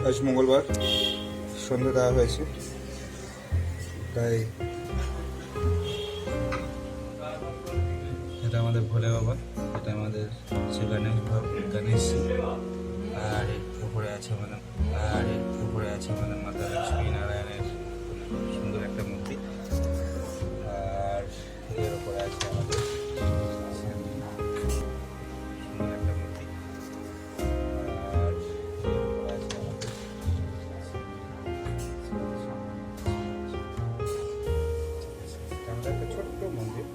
আজ মঙ্গলবার সন্ধ্যে দেওয়া হয়েছে, তাই এটা আমাদের ভোলে বাবা, এটা আমাদের হচ্ছে গণেশ, আর উপরে আছে আমাদের মাতা লক্ষ্মী নারায়ণের সুন্দর একটা মূর্তি, আর এর উপরে আছে আমাদের সুন্দর একটা মূর্তি, আর এর উপরে আছে আমাদের একটা ছোট্ট মন্দির।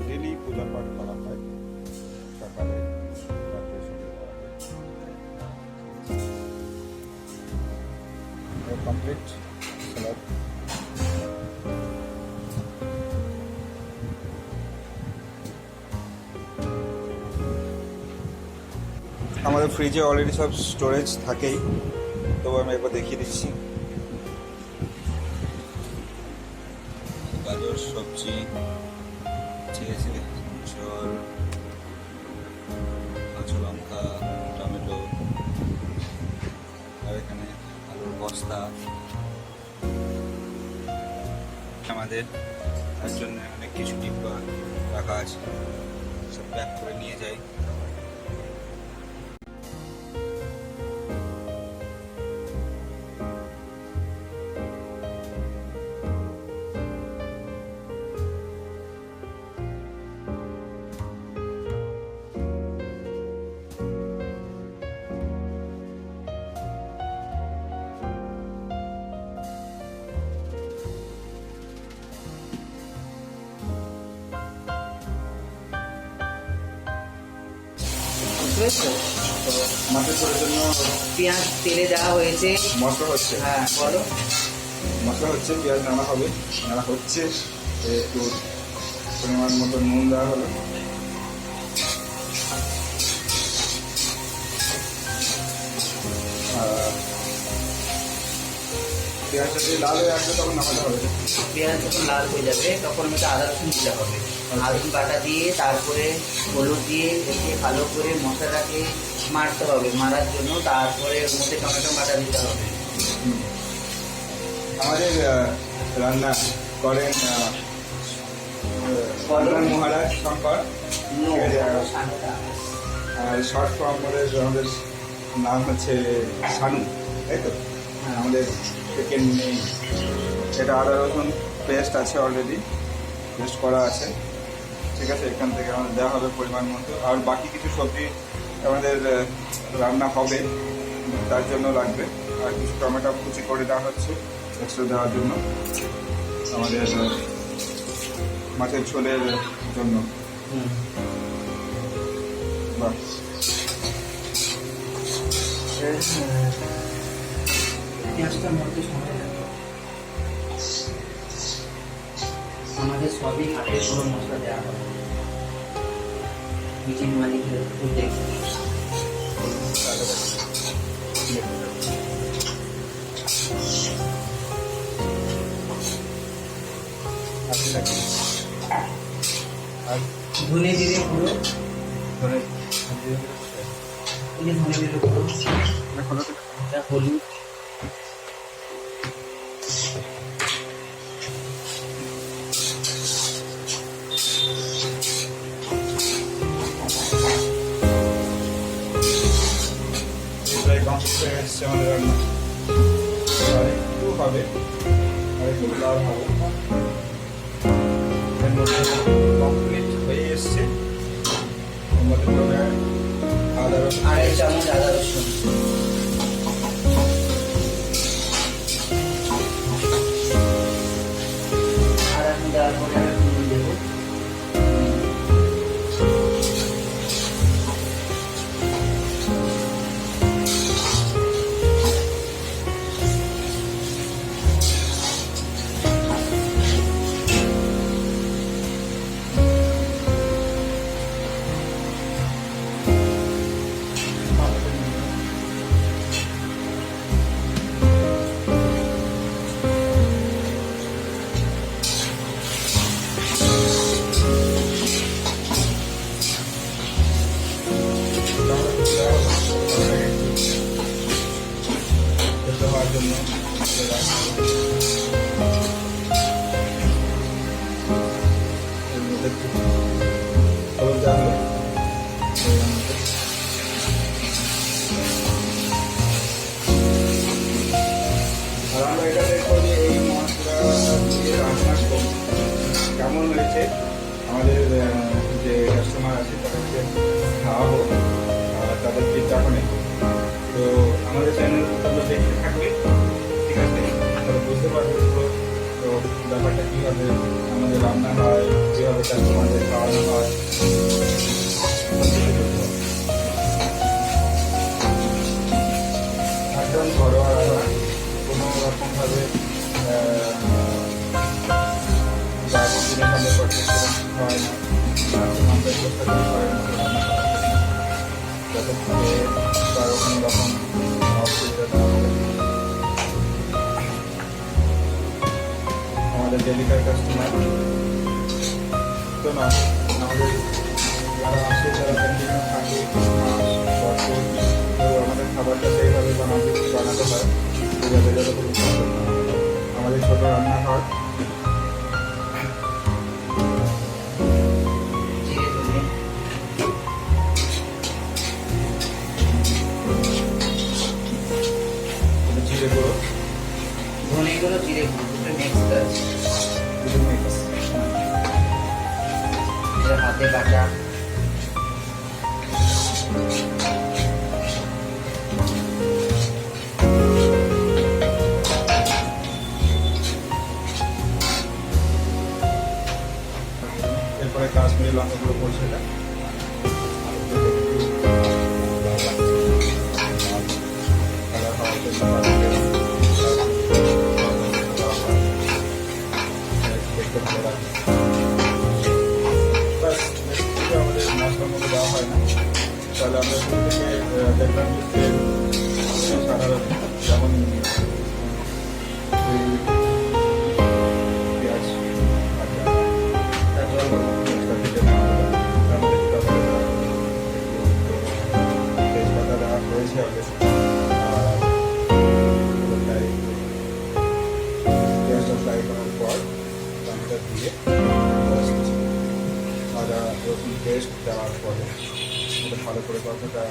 ডেলি পূজা পাঠ করা হয় সকালে, তারপরে সন্ধ্যা কমপ্লিট সালাদ। আমাদের ফ্রিজে অলরেডি সব স্টোরেজ থাকেই, তবু আমি একবার দেখিয়ে দিচ্ছি। গাজর, সবজি, ঠিক আছে, জল, কাঁচা লঙ্কা, টমেটো, আর এখানে আলুর বস্তা। আমাদের তার জন্য অনেক কিছু ডিব্বা রাখা আছে, সব প্যাক করে নিয়ে যাই। মাছের ঝোলের জন্য পেঁয়াজ তেলে দেওয়া হয়েছে, মশলা হচ্ছে। হ্যাঁ বলো। মশলা হচ্ছে, পেঁয়াজ নাড়া হবে, নাড়া হচ্ছে, একটু পরিমাণ মতো নুন দেওয়া হলো, পেঁয়াজটা যদি লাল হয়ে আসবে তখন নামাতে হবে। পেঁয়াজ যখন লাল হয়ে যাবে তখন আমাকে আদা রসুন দিতে হবে, আদা বাটা দিয়ে তারপরে হলুদ দিয়ে একে ভালো করে মশলাটাকে মারতে হবে, মারার জন্য তারপরে ওর মধ্যে টমেটো বাটা দিতে হবে। আমাদের রান্না করেন মহারাজ শঙ্কর, আর শর্ট ফর্ম আমাদের নাম হচ্ছে শানু, তাই তো? আমাদের সেকেন্ড নেই, এটা আদা রসুন পেস্ট আছে, অলরেডি পেস্ট করা আছে, ঠিক আছে। এখান থেকে আমাদের দেওয়া হবে পরিমাণ মতো, আর বাকি কিছু সবজি আমাদের রান্না হবে তার জন্য লাগবে, আর কিছু টমেটো কুচি করে দেওয়া হচ্ছে এক্সট্রা দেওয়ার জন্য আমাদের মাছের ঝোলের জন্য। বাহ, পেঁয়াজটার মধ্যে সময় লাগবে, আমাদের সবই হাতে কোনো মশলা দেওয়া হবে, কিচেন মালিকের উদ্যোগ। আর ধনে জিরে গুঁড়ো, ধরে ধনে জিরে গুঁড়ো, হলুদ, কমপ্লিট হয়ে এসছে আমাদের রান্না, আর একটু হবে, আর একটু লাল হবে, কমপ্লিট হয়ে এসছে। আমাদের মনে হয় আদা রসুন, 2.5 চামচ আদা রসুন, আদা রসুন দেওয়ার পরে আমি নুন দেবো, জন্য এর মধ্যে একটু হলুদ দেওয়া হলো। এর মধ্যে আর আমরা এটা দেখবো যে এই মশলা দিয়ে রান্না করি কেমন হয়েছে। আমাদের যে কাস্টমার আছে তাদেরকে খাওয়াবো, তাদের বিজ্ঞাপনে। তো আমাদের চ্যানেলগুলো দেখতে থাকবে, ঠিক আছে? তাহলে বুঝতে পারবে পুরো তো ব্যাপারটা কীভাবে আমাদের রান্না হয়, কীভাবে কাস্টমারদের খাওয়ানো হয়। একদম ঘরোয়া রান্না, কোনো রকমভাবে হয় না, আমাদের চেষ্টা করি ঘরের মতো রান্না করার জন্য, যাতে খেয়ে কারো কোনো রকম অসুবিধা না হবে। আমাদের ডেলিকার কাস্টমার তো না, আমাদের যারা আসে যারা ক্যান্টিনে থাকে বছর, তো আমাদের খাবারটা সেইভাবে বানাতে হয় যাতে যাতে কোনো প্রবলেম না হয়। আমাদের ছোটো রান্নাঘর, জিরে গুঁড়ো, ধনেগুলো জিরে গুঁড়ো দুটো মিক্স আছে, দুটো মিক্স, এটা হাতে কাটা, এরপরে কাশ্মীরি লঙ্কা গুঁড়ো পড়ছে এটা। আমাদের মশলার মধ্যে দেওয়া হয় না, তাহলে আমরা শুরু থেকে দেখলাম যে তেল সাধারণ যেমন পেঁয়াজ তেজপাতা দেওয়া হয়েছে অলরেডি। আর পেঁয়াজটা ফ্রাই করার পর টমেটো দিয়ে আদা রসুন পেস্ট দেওয়ার পরে ওটা ভালো করে কতটা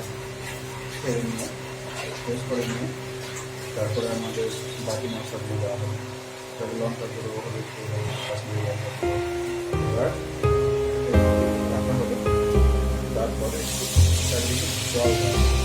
খেয়ে নিয়ে পেস্ট করে নিয়ে তারপরে আমাদের বাকি মশলাগুলো দেওয়া হবে। তবে লঙ্কা গুঁড়ো, হলুদ গুঁড়ো, কাশ্মীরি লঙ্কা গুঁড়ো, এবার রাখা হলো। তারপরে চারদিকে জল দেওয়া হবে।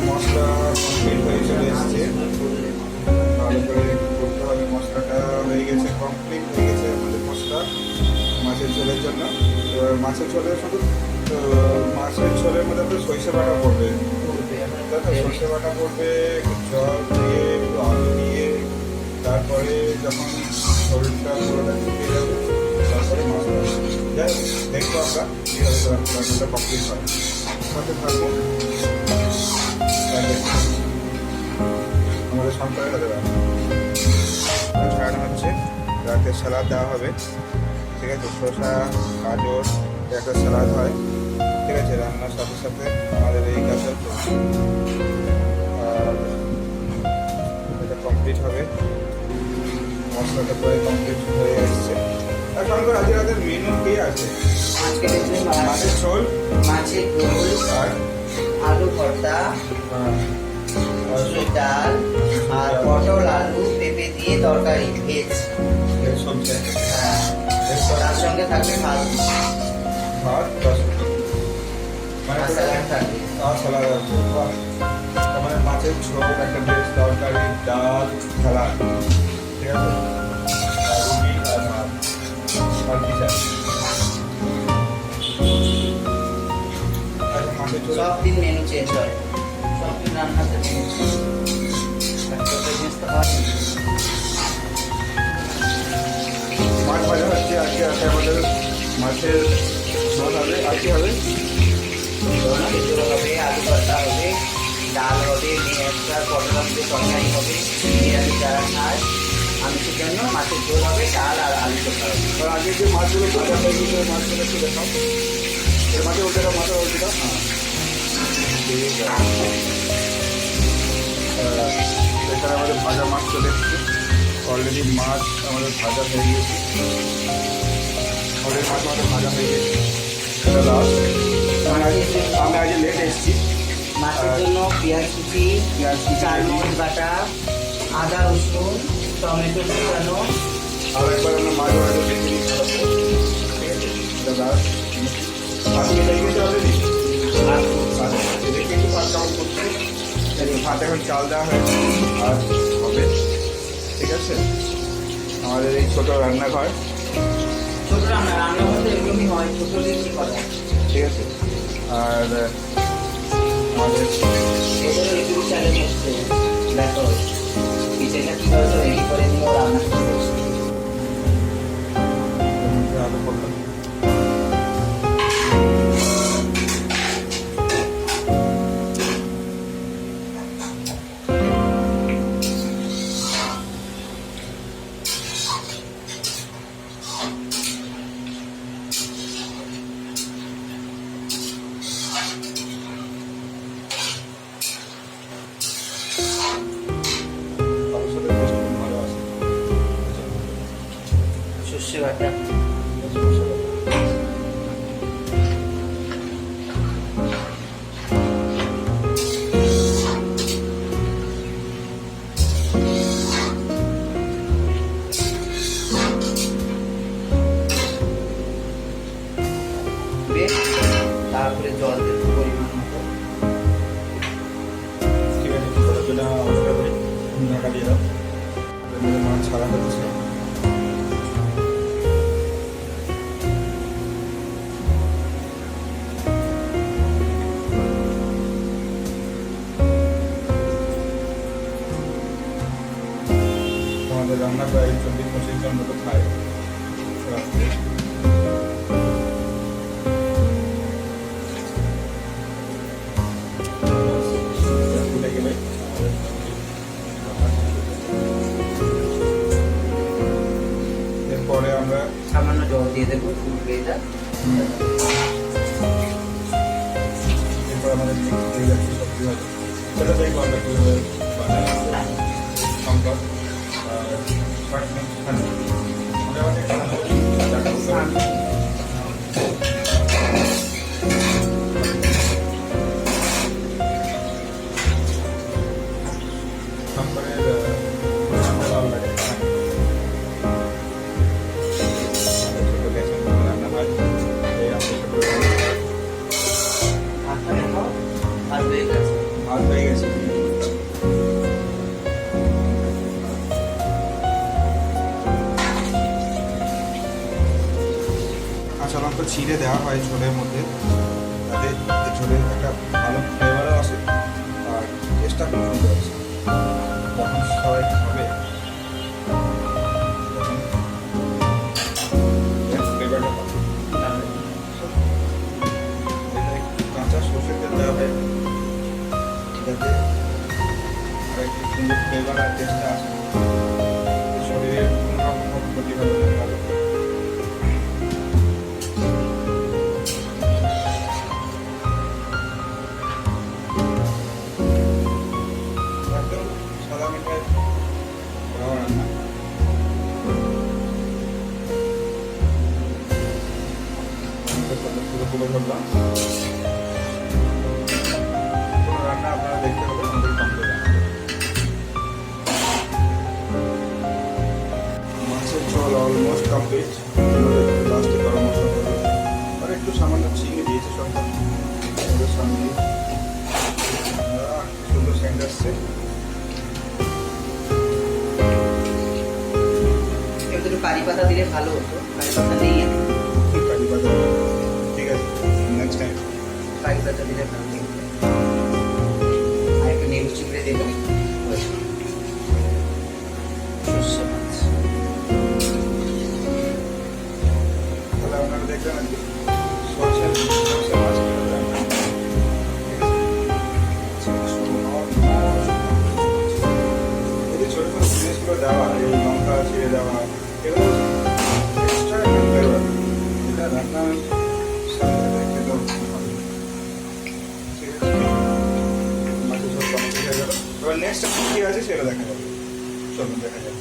মশলা কমপ্লিট হয়ে চলে এসছে, ভালো করে করতে হবে। মশলাটা হয়ে গেছে, কমপ্লিট হয়ে গেছে আমাদের মশলা মাছের ঝোলের জন্য। এবার মাছের ঝোলে শুধু মাছের ঝোলের মধ্যে আপনার সরষে বাটা পড়বে, সরষে বাটা পড়বে, একটু জল দিয়ে একটু আলু দিয়ে, তারপরে যখন ঝোলটা পুরোটা শুকিয়ে যাবে তারপরে মশলা যাই হোক দেখবো আমরা কীভাবে রান্নাটা কমপ্লিট হয়। সাথে থাকবো, আমাদের সরকারের হাতে ছাড়ানো হচ্ছে। রাতে স্যালাড দেওয়া হবে, ঠিক আছে? শসা, গাজর একটা স্যালাড হয়, ঠিক আছে? রান্নার সাথে সাথে আমাদের এই কাজটা চলছে। আর এটা কমপ্লিট হবে, মশলাটা প্রায় কমপ্লিট হয়ে এসছে। আর সরকার আজকে রাতের মেনু কি আছে? আজকে মাছের ঝোল, মাছের ঝোল আর আলু ভর্তা, মসুর ডাল আর পটল আলু পেঁপে দিয়ে তরকারি ভেজ। সবজি তার সঙ্গে থাকবে ভাত ভাত মানে আর স্যালাড থাকবে। আর স্যালাড আছে। বাহ! তার মানে মাছের ঝোল, একটা ভেজ তরকারি, ডাল, স্যালাড, ঠিক আছে? আর রুটি আর ভাত আর কি চাই? আচ্ছা, মাছের ঝোল সব দিন মেনু চেঞ্জ হয়। সবই রান্নাতে একটা জিনিস তো হয়। মাছ ভাজা হচ্ছে আজকে রাতে আমাদের মাছের ঝোল হবে আর কি হবে মাছের ঝোল হবে, আলু ভর্তা হবে, ডাল হবে, একটা পটল দিয়ে তরকারি হবে, বিরিয়ানি যারা খায় আমিষের জন্য মাছের ঝোল হবে, ডাল আর আলু ভর্তা হবে। আর আগে যে মাছগুলো ভাজা হয়ে গেছে ওই মাছগুলো একটু দেখাও এর মাঝে উল্টে মাথা উল্টে দাও হ্যাঁ ঠিক আছে এখানে আমাদের ভাজা মাছ চলে এসেছে অলরেডি মাছ আমাদের ভাজা হয়ে গেছে অলরেডি মাছ আমাদের ভাজা হয়ে গেছে এটা লাস্ট আমি আজ লেট এসেছি মাছের জন্য পেঁয়াজ কুচি, চারমগজ বাটা, আদা রসুন, টমেটো কুচানো, আর একবার আমরা মাছ ভাজা দেখে নিই ঠিক আছে এটা লাস্ট আজকে লেগে গেছে অলরেডি আর এদিকে কিন্তু ভাত কেমন করছে ভাত এখন চাল দেওয়া হয়েছে আর হবে ঠিক আছে আমাদের এই ছোটো রান্নাঘর ছোট রান্না বলতে এরকমই হয়, ছোট দিয়ে কি করা ঠিক আছে আর আমাদের এদের একটু চ্যালেঞ্জ হচ্ছে, দেখো কিচেনটা কীভাবে তো রেডি করে নিয়ে রান্না করতে আলু পটল ভালো আছে সর্ষে বাটা, তারপরে জল দেবো পরিমাণ মতো। ঠিক আছে ছোটোটা অবস্থা করে ঢাকা দিয়ে দাও মাছ ছাড়া হচ্ছে আমাদের রান্না প্রায় 40-25 জন মতো খায় রাত্রে ভুলে গেলে এরপরে আমরা সামান্য জল দিয়ে দেবো, ফুটবে এটা। এরপর আমাদের হয়ে যাচ্ছে সবজি ভাজি সেটা দেখবো আমরা কীভাবে বানাই সম্পদ আর মোটামুটি ভাত হয়ে গেছে কাঁচা লঙ্কা ছিঁড়ে দেওয়া হয় ঝোলের মধ্যে তাতে ঝোলের একটা ভালো ফ্লেভারও আসে আর টেস্টটা খুব সুন্দর আছে যখন সবাই খাবে তখন ফ্লেভারটা পাবে কাঁচা সর্ষের তেল দেওয়া হয় যাতে আরেকটু সুন্দর ফ্লেভার আর টেস্টটা আসে শরীরের কোনো রকম ক্ষতি হবে না ভালো একদম সাদা মিঠাই রান্না পুরো তুলে ধরলাম রান্না আপনারা দেখতে হবে আমাদের কমপ্লিট মাছের ঝোল অলমোস্ট কমপ্লিট লাস্টে গরম মশলা করবো আর একটু সামান্য চিংড়ি দিয়েছে সরকার আমাদের সামনে সুন্দর সেন্ট আসছে একটু কারি পাতা দিলে ভালো হতো, কারি পাতা নেই এখন। কারি পাতা ঠিক আছে নেক্সট টাইম কারি পাতা দিলে ভালো লাগবে। দেবো সর্ষে মাছ। তাহলে আপনারা দেখবেন আর কি সরষে মাছ কিভাবে রান্না হয়। এই যে ছোট ছোট জিনিসগুলো দেওয়া, এই লঙ্কা ছিঁড়ে দেওয়া, এগুলো এক্সট্রা একটা ফ্লেভার, এটা রান্নার সাথে সাথে খেতেও ভালো। ঠিক আছে, মাছের ঝোল কমপ্লিট হয়ে গেল। এবার নেক্সট কি আছে সেটা দেখা যাবে, চলুন দেখা যাবে।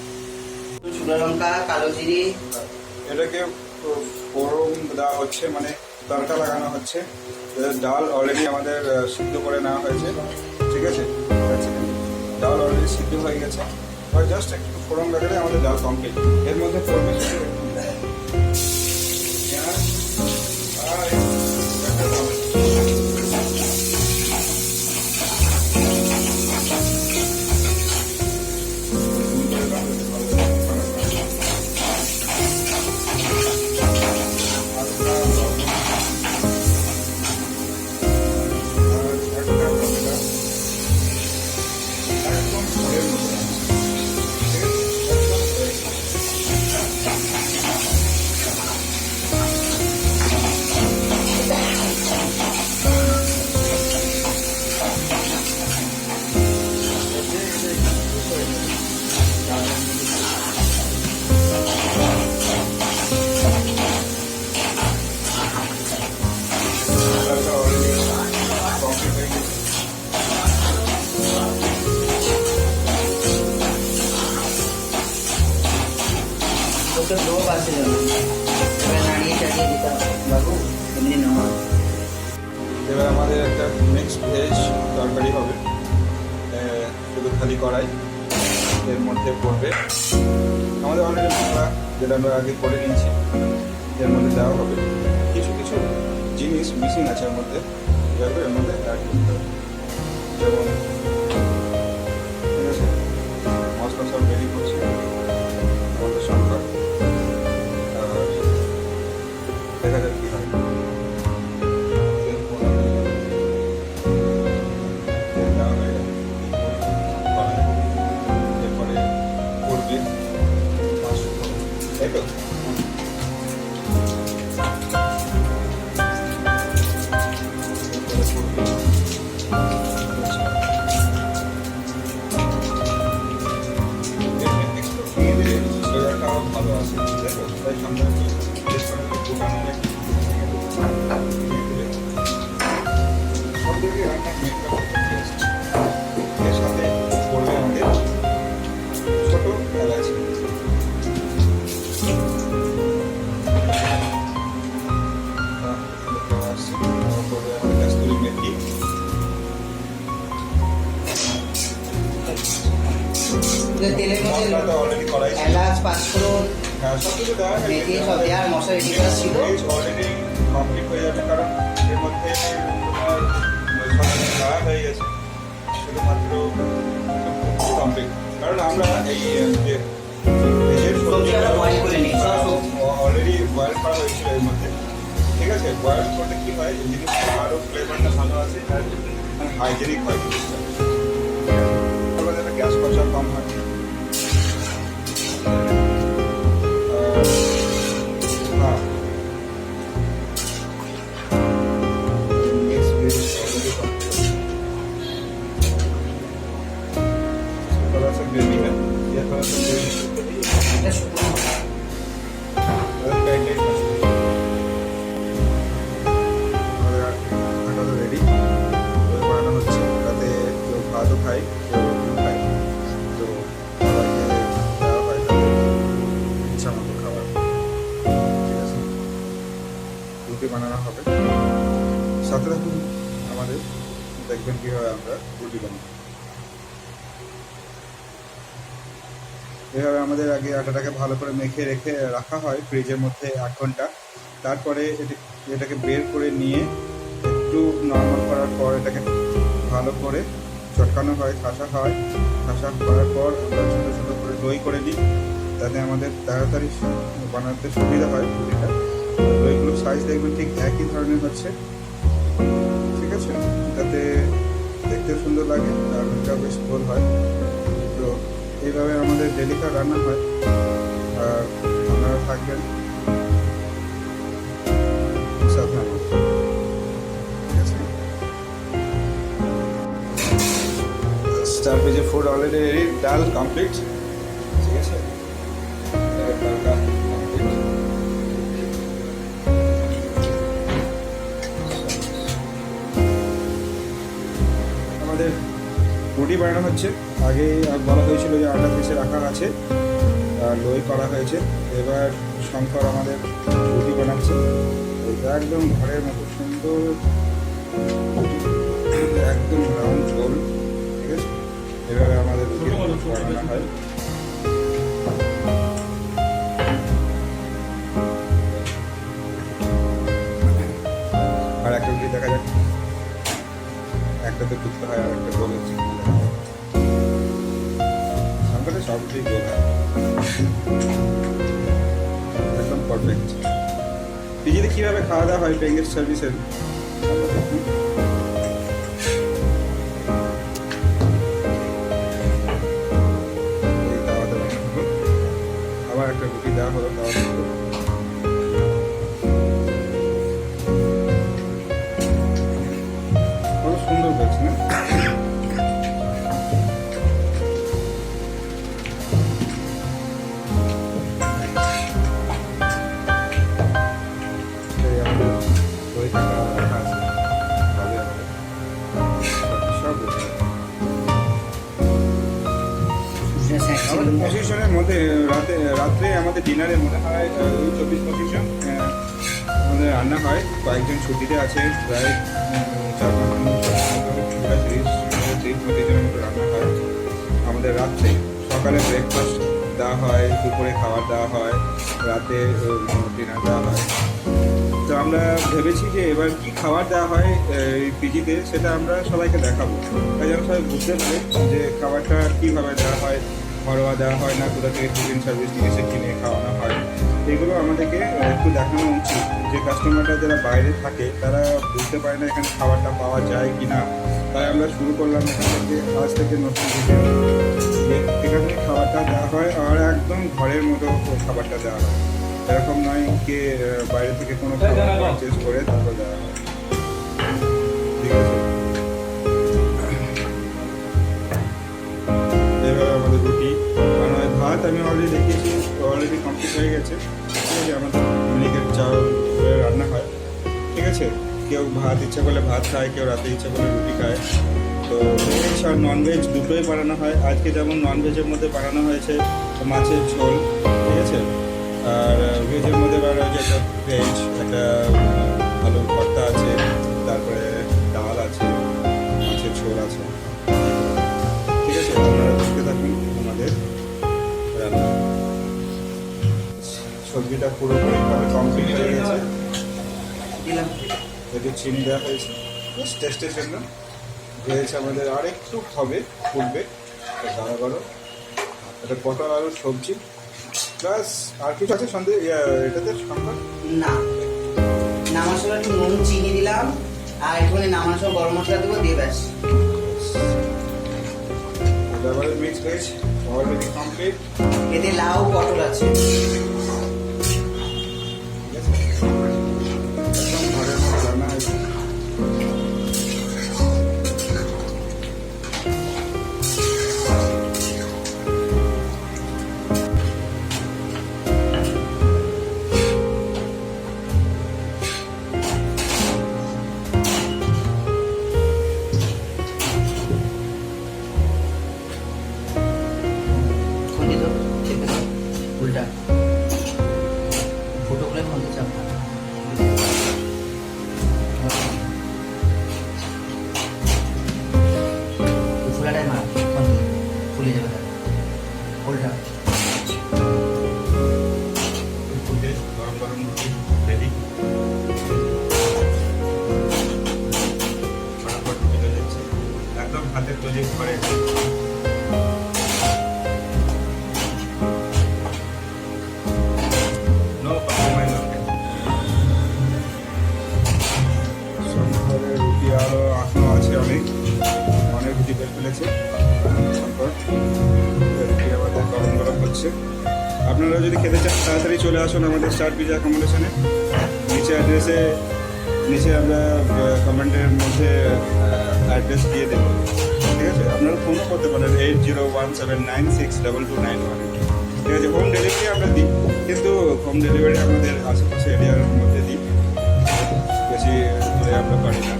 শুকনো লঙ্কা, কালো জিরে, এটাকে ফোড়ন দেওয়া হচ্ছে, মানে তড়কা লাগানো হচ্ছে। ডাল অলরেডি আমাদের সিদ্ধ করে নেওয়া হয়েছে, ঠিক আছে। ডাল অলরেডি সিদ্ধ হয়ে গেছে, এবার জাস্ট একটু ফোড়ন লাগালে আমাদের ডাল কমপ্লিট। এর মধ্যে পড়বে শুধু একটু পেঁয়াজ আর একটা টমেটো। ওটা লোভ আছে যেন এবার নাড়িয়ে চাড়িয়ে দিতাম বাবু, এমনি নেওয়া। এবার আমাদের একটা মিক্সড ভেজ তরকারি হবে, শুধু খালি কড়াই। এর মধ্যে পড়বে আমাদের অলরেডি মশলা, যেটা আমরা আগে করে নিয়েছি, এর মধ্যে দেওয়া হবে। কিছু কিছু জিনিস মিসিং আছে এর মধ্যে, যাতে এর মধ্যে অ্যাড করতে হবে। যেমন ঠিক আছে, মশলা সব রেডি করছি, আমাদের সংখ্যা আর দেখা যাক কী হয়। এরপরে করবে তাই তো। ভালো আছে তাই তো, তাই সামনে সব দিকে রান্না মেকটা করতে টেস্ট। এর সাথে পড়বে আমাদের ছোট এলাচি, পড়বে আমাদের কাস্তুরি মেথি, তেলের মধ্যে মশলা তো অলরেডি করাই ছিল। এলাচ, পাঁচফোড়ন, হ্যাঁ, সব কিছু দেওয়া হয়ে মেথি গেছে। সব দেওয়া আর মশলা রেডি করা ছিল। অলরেডি কমপ্লিট হয়ে যাবে, কারণ এর মধ্যে তোমার সব দেওয়া হয়ে গেছে, শুধুমাত্র কমপ্লিট। কারণ আমরা এই যে ভেজের সবজিটা বয়েল করে নিই, সব সবজি। অলরেডি বয়েল করা হয়েছিল এর মধ্যে, ঠিক আছে। বয়েল করলে কি হয়, এই জিনিসটা আরও ফ্লেভারটা ভালো আসে আর মানে হাইজেনিক হয় জিনিসটা, যাতে গ্যাস খরচা কম হয়। হ্যাঁ, मिक्स वेज ऑलरेडी थोड़ा सा ग्रेवी है, ये थोड़ा सा ग्रेवी এটা শুকনো রেডি বানানো হচ্ছে, তাতে কেউ ভাতও খায়, কেউ রুটিও খায়। তো সবাইকে দেওয়া হয় তাদের ইচ্ছা মতো খাবার, ঠিক আছে। রুটি বানানো হবে, সাথে রাখুন আমাদের, দেখবেন কীভাবে আমরা রুটি বানাই। এভাবে আমাদের আগে আটাটাকে ভালো করে মেখে রেখে রাখা হয় ফ্রিজের মধ্যে 1 ঘন্টা। তারপরে এটাকে বের করে নিয়ে একটু নর্মাল করার পর এটাকে ভালো করে চটকানো হয়, ঠাসা হয়। ঠাসা করার পর আমরা ছোটো ছোটো করে দই করে দিই, তাতে আমাদের তাড়াতাড়ি বানাতে সুবিধা হয় রুটিটা। দইগুলোর সাইজ দেখবেন ঠিক একই ধরনের হচ্ছে, ঠিক আছে। তাতে দেখতেও সুন্দর লাগে আর রুটিটা বেশ গোল হয়। তো এইভাবে আমাদের ডেলিকার রান্না হয়, আর আপনারা থাকবেন সাথে আমার। ঠিক আছে, স্টার পেজে ফুড অলরেডি রেডি, ডাল কমপ্লিট। ঠিক আছে, ডালটা কমপ্লিট। আমাদের রুটি বানানো হচ্ছে। আগে বলা হয়েছিল যে আটা পিসে রাখা আছে আর দই করা হয়েছে। এবার শঙ্কর আমাদের রুটি বানাচ্ছে। এটা একদম ঘরের মতো সুন্দর, একদম রাউন্ড গোল। ঠিক আছে, এভাবে আমাদের রুটি বানানো হয়। আর একটা রুটি দেখা যাক, একটাতে করতে হয় আর একটা গোল হচ্ছে। শঙ্করে সব রুটি গোল হয়, একদম পারফেক্ট। পিজিতে কীভাবে খাওয়া দাওয়া হয় পেঙ্গেস্ট সার্ভিসের, আবার একটা রুটি দেওয়া হলো, কত সুন্দর বলছে না? পজিশনের মধ্যে রাত্রে আমাদের ডিনারে মনে হয় ওই 24-25 জন আমাদের রান্না হয়। কয়েকজন ছুটিতে আছে, প্রায় 4-5 জনের মতো রান্না হয় আমাদের রাত্রে। সকালে ব্রেকফাস্ট দেওয়া হয়, দুপুরে খাবার দেওয়া হয়, রাতে ডিনার দেওয়া হয়। তো আমরা ভেবেছি যে এবার কি খাবার দেওয়া হয় এই পিজিতে, সেটা আমরা সবাইকে দেখাবো, তাই যেন সবাই বুঝতে পারে যে খাবারটা কীভাবে দেওয়া হয়, ঘরোয়া দেওয়া হয় না কোথা থেকে টিফিন সার্ভিস নিয়ে এসে কিনে খাওয়ানো হয়। এগুলো আমাদেরকে একটু দেখানো উচিত, যে কাস্টমাররা যারা বাইরে থাকে তারা বুঝতে পারে না এখানে খাবারটা পাওয়া যায় কি না। তাই আমরা শুরু করলাম এখান থেকে, আজ থেকে নতুন ভিডিও, যে এখানে খাবারটা দেওয়া হয় আর একদম ঘরের মতো খাবারটা দেওয়া হয়। এরকম নয় কে বাইরে থেকে কোনো খাবার পারচেস করে তারপর দেওয়া হয়। ঠিক আছে, এইভাবে আমাদের রুটি বানানো হয়। ভাত আমি অলরেডি দেখিয়েছি, অলরেডি কমপ্লিট হয়ে গেছে। ঠিক আছে, আমাদের মিনিকেট চাল রান্না হয়। ঠিক আছে, কেউ ভাত ইচ্ছা করলে ভাত খায়, কেউ রাতে ইচ্ছা করলে রুটি খায়। তো ভেজ আর ননভেজ দুটোই বানানো হয়। আজকে যেমন ননভেজের মধ্যে বানানো হয়েছে মাছের ঝোল। ঠিক আছে, আর ভেজের মধ্যে বানানো হয়েছে একটা ভেজ, একটা আলুর ভর্তা আছে, তারপরে ডাল আছে, মাছের ঝোল আছে। ঠিক আছে, আপনারা দেখতে থাকুন আমাদের রান্না। সবজিটা পুরোপুরিভাবে কমপ্লিট হয়ে গেছে। একটু চিনি দেওয়া হয়েছে টেস্টের জন্য। ভেজ আমাদের আর একটু হবে, ফুটবে গাঢ় গাঢ়। এটা পটল আলুর সবজি প্লাস আর কিছু আছে সন্ধ্যে এটাতে সম্ভব না। নামার সময় একটু নুন চিনি দিলাম আর একটুখানি নামার সময় গরম মশলা দেবো, দিয়ে ব্যাস। এবারে মিক্স ভেজ অলরেডি কমপ্লিট। এতে লাউ পটল আছে। একদম ঘরের মতো রান্না হয়েছে। উল্টা ফুটো করে খন্ডে চাপ ফুলাটাই মার খন্ডে ফুলে যাবে, উল্টা গরম গরম রুটি রেডি। ফটাফট রুটি হয়ে যাচ্ছে, একদম হাতের তৈরি ঘরে। রুটি আরও এখনো আছে অনেক। ফেলেছে শঙ্কর। এদিকে আমাদের গরম গরম হচ্ছে। আপনারা যদি খেতে চান তাড়াতাড়ি চলে আসুন আমাদের স্টার পিজা অ্যাকোমোডেশনে। নিচে আমরা কমেন্টের মধ্যে অ্যাড্রেস দিয়ে দেবো, ঠিক আছে? আপনারা ফোনও করতে পারেন 8017962291, ঠিক আছে? হোম ডেলিভারি আমরা দিই, কিন্তু হোম ডেলিভারি আমাদের আশেপাশে এরিয়ার মধ্যে দিই, বেশি দূরে আমরা পারি না।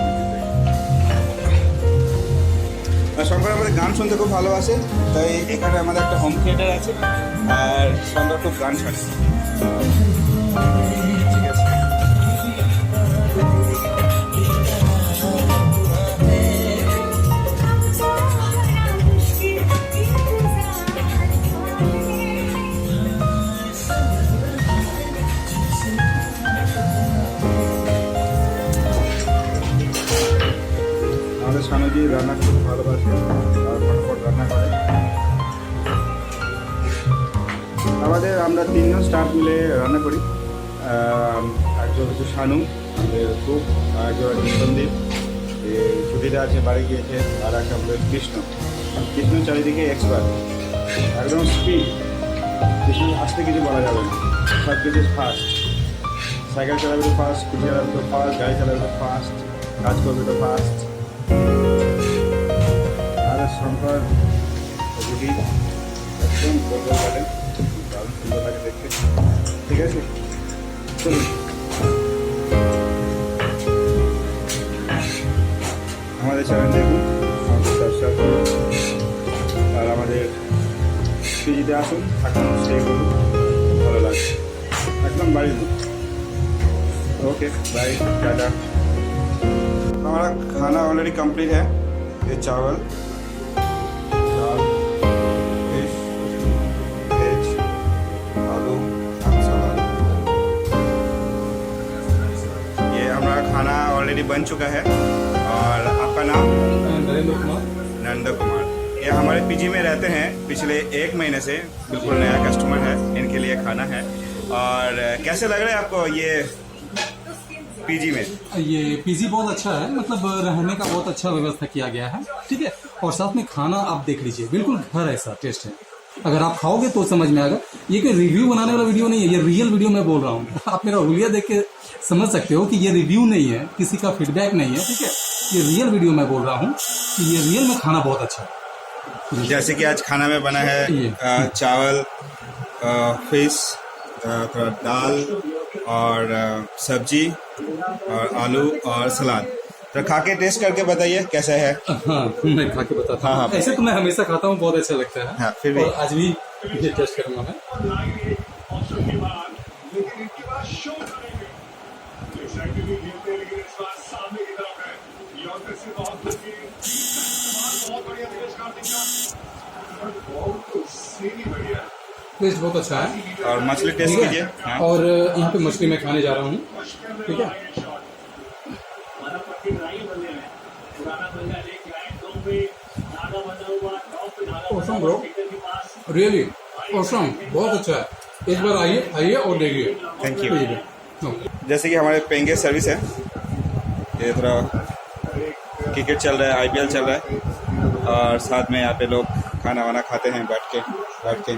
আর শঙ্কর আমাদের গান শুনতে খুব ভালোবাসে, তাই এখানে আমাদের একটা হোম থিয়েটার আছে, আর শঙ্কর খুব গান শোনে, ঠিক আছে? আমাদের শানুজি রান্না খুব ভালোবাসে আর ফটাফট রান্না করে। আমরা 3 জন স্টাফ মিলে রান্না করি। একজন হচ্ছে শানু, আমাদের কুক, আর একজন সন্দীপ, ছুটিতে আছে, বাড়ি গিয়েছে, আর একটা আমাদের কৃষ্ণ চারিদিকে এক্সপার্ট, একদম স্পিড। কৃষ্ণ আসতে কিছু বলা যাবে না, সব কিছু ফাস্ট। সাইকেল চালাবে তো ফাস্ট, স্কুটি চালাবে তো ফাস্ট, গাড়ি চালাবে তো ফাস্ট, কাজ করবে তো ফাস্ট। আর শঙ্কর রুটি একদম গোল কাটেন, দারুণ সুন্দর লাগে দেখতে, ঠিক আছে? চলুন আমাদের চ্যানেল দেখুন, আমাদের সাবস্ক্রাইব করুন, আর আমাদের পিজিতে আসুন, থাকুন, স্টে করুন, ভালো লাগবে, একদম বাড়ির মতো। Okay bye tata. हमारा खाना ऑलरेडी कंप्लीट है। ये चावल, दाल, फिश, वेज, आलू, सलाद, ये हमारा खाना ऑलरेडी बन चुका है। और आपका नाम? नरेंद्र कुमार। ये हमारे पीजी में रहते हैं पिछले 1 महीने से, बिल्कुल नया कस्टमर है, इनके लिए खाना है। और कैसे लग रहा है आपको ये पीजी में? ये पीजी बहुत अच्छा है, मतलब रहने का बहुत अच्छा व्यवस्था किया गया है, ठीक है? और साथ में खाना आप देख लीजिए, बिल्कुल घर ऐसा टेस्ट है। अगर आप खाओगे तो समझ में आएगा। ये कोई रिव्यू बनाने वाला वीडियो नहीं है, ये रियल वीडियो मैं बोल रहा हूँ। आप मेरा हुलिया देख के समझ सकते हो कि ये रिव्यू नहीं है, किसी का फीडबैक नहीं है, ठीक है? ये रियल वीडियो मैं बोल रहा हूँ कि ये रियल में खाना बहुत अच्छा है। जैसे कि आज खाना में बना है चावल, फिश, थोड़ा दाल और सब्जी और आलू और सलाद। तो खा के टेस्ट करके बताइए कैसा है। हाँ, मैं खा के बताता हूँ। हाँ, ऐसे तो मैं हमेशा खाता हूँ, बहुत अच्छा लगता है। हाँ, फिर भी और आज भी ये टेस्ट करूँगा मैं। टेस्ट बहुत अच्छा है। और मछली टेस्ट ठीक है? कीजिए। हाँ। और यहाँ पे मछली मैं खाने जा रहा हूँ, ठीक है? Awesome bro, really awesome, बहुत अच्छा है। एक बार आइए और देखिए। Thank you. ठीक है। जैसे कि हमारे पेंगे सर्विस है, ये थोड़ा क्रिकेट चल रहा है, IPL चल रहा है, और साथ में यहाँ पे लोग खाना वाना खाते हैं बैठ के,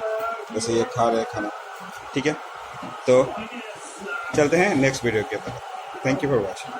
जैसे ये खा रहे हैं खाना, ठीक है? तो चलते हैं नेक्स्ट वीडियो के तरफ। Thank you for watching.